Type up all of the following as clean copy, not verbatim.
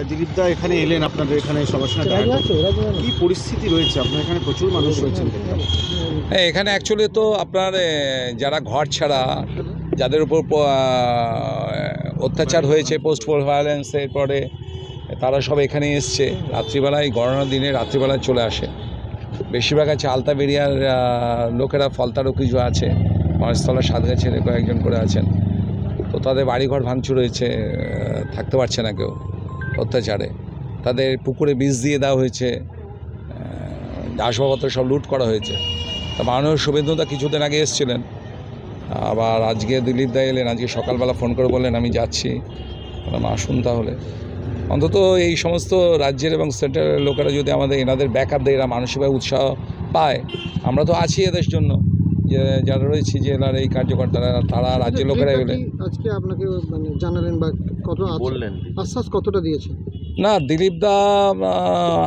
দিলীপদা এখানে এলেন, আপনাদের এখানে সমস্যা কি পরিস্থিতি রয়েছে? আপনার এখানে প্রচুর মানুষ রয়েছেন। হ্যাঁ, এখানে অ্যাকচুয়ালি তো আপনার যারা ঘর ছাড়া, যাদের উপর অত্যাচার হয়েছে পোস্ট ভায়োলেন্স, এরপরে তারা সব এখানে এসছে। রাত্রিবেলায় গণনার দিনে রাত্রিবেলায় চলে আসে। বেশিরভাগ আছে আলতাবেরিয়ার লোকেরা, ফলতারও কিছু আছে, মহেশতলা, সাতগাছের কয়েকজন করে আছেন। তো তাদের বাড়িঘর ভাঙচুর হয়েছে, থাকতে পারছে না কেউ অত্যাচারে। তাদের পুকুরে বীজ দিয়ে দেওয়া হয়েছে, আসবাবপত্র সব লুট করা হয়েছে। তা মাননীয় শুভেন্দুদা কিছুদিন আগে এসেছিলেন, আবার আজকে দিলীপদা এলেন। আজকে সকালবেলা ফোন করে বললেন আমি যাচ্ছি। আসুন তাহলে। অন্তত এই সমস্ত রাজ্যের এবং সেন্ট্রালের লোকেরা যদি আমাদের এনাদের ব্যাকআপ দেয়, এরা মানসিকভাবে উৎসাহ পায়। আমরা তো আছি এদের জন্য, যে যারা রয়েছে জেলার এই কার্যকর্তারা, তারা রাজ্যের লোকেরা এলেন। আজকে আপনাকে মানে জানালেন বা কত বললেন, আশ্বাস কতটা দিয়েছেন? না, দিলীপদা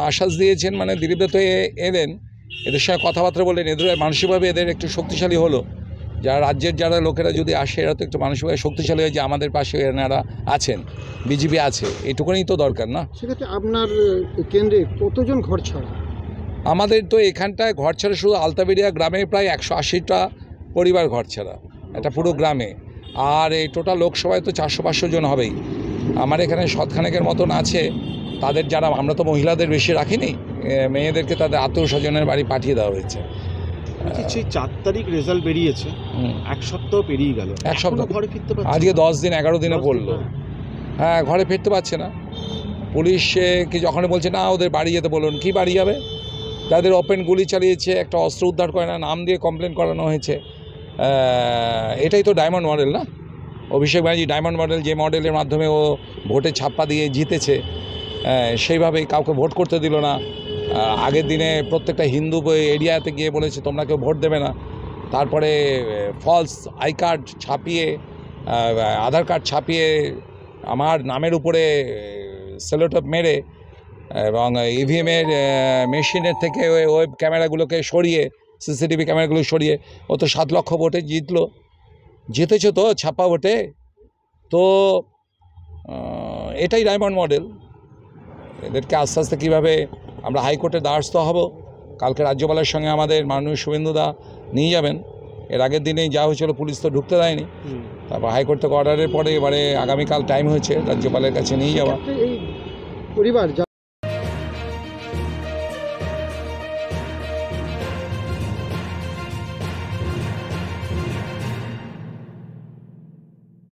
আশ্বাস দিয়েছেন, মানে দিলীপদা তো এলেন, এদের সঙ্গে কথাবার্তা বললেন। এদের মানসিকভাবে এদের একটু শক্তিশালী হলো। যারা রাজ্যের যারা লোকেরা যদি আসে, এরা তো একটু মানসিকভাবে শক্তিশালী হয়ে যে আমাদের পাশে এনারা আছেন, বিজেপি আছে, এইটুকুনি তো দরকার না। সেক্ষেত্রে আপনার কেন্দ্রে কতজন ঘর ছাড়া? আমাদের তো এখানটায় ঘর ছাড়া শুধু আলতাবেরিয়া গ্রামে প্রায় 180টা পরিবার ঘর ছাড়া, এটা পুরো গ্রামে। আর এই টোটাল লোকসভায় তো 400-500 জন হবেই। আমার এখানে শতখানেকের মতন আছে। তাদের যারা, আমরা তো মহিলাদের বেশি রাখিনি, মেয়েদেরকে তাদের আত্মীয় স্বজনের বাড়ি পাঠিয়ে দেওয়া হয়েছে। সেই 4 তারিখ রেজাল্ট বেরিয়েছে, 1 সপ্তাহ পেরিয়ে গেল, 1 সপ্তাহ ঘরে ফিরতে পারছে? আজকে 10 দিন 11 দিনে পড়লো। হ্যাঁ, ঘরে ফিরতে পারছে না। পুলিশ কি যখন বলছে না ওদের বাড়ি যেতে বলুন, কি বাড়ি যাবে? তাদের ওপেন গুলি চালিয়েছে, একটা অস্ত্র উদ্ধার করে না, নাম দিয়ে কমপ্লেন করানো হয়েছে। এটাই তো ডায়মন্ড মডেল না? অভিষেক ব্যানার্জি ডায়মন্ড মডেল, যে মডেলের মাধ্যমে ও ভোটে ছাপ্পা দিয়ে জিতেছে, সেইভাবেই কাউকে ভোট করতে দিল না। আগের দিনে প্রত্যেকটা হিন্দু এরিয়াতে গিয়ে বলেছে তোমরা কেউ ভোট দেবে না। তারপরে ফলস আই কার্ড ছাপিয়ে, আধার কার্ড ছাপিয়ে আমার নামের উপরে সেলোটেপ মেরে, এবং ইভিএমের মেশিনের থেকে ওয়েব ক্যামেরাগুলোকে সরিয়ে, সিসিটিভি ক্যামেরাগুলো সরিয়ে, ও তো 7 লক্ষ ভোটে জিতেছে তো ছাপ্পা ভোটে। তো এটাই ডায়মন্ড মডেল। এদেরকে আস্তে আস্তে কীভাবে আমরা হাইকোর্টের দ্বারস্থ হব। কালকে রাজ্যপালের সঙ্গে আমাদের মাননীয় শুভেন্দুদা নিয়ে যাবেন। এর আগের দিনেই যা হয়েছিল, পুলিশ তো ঢুকতে দেয়নি। তারপর হাইকোর্ট থেকে অর্ডারের পরে এবারে আগামীকাল টাইম হয়েছে রাজ্যপালের কাছে নিয়ে যাওয়া। পরিবার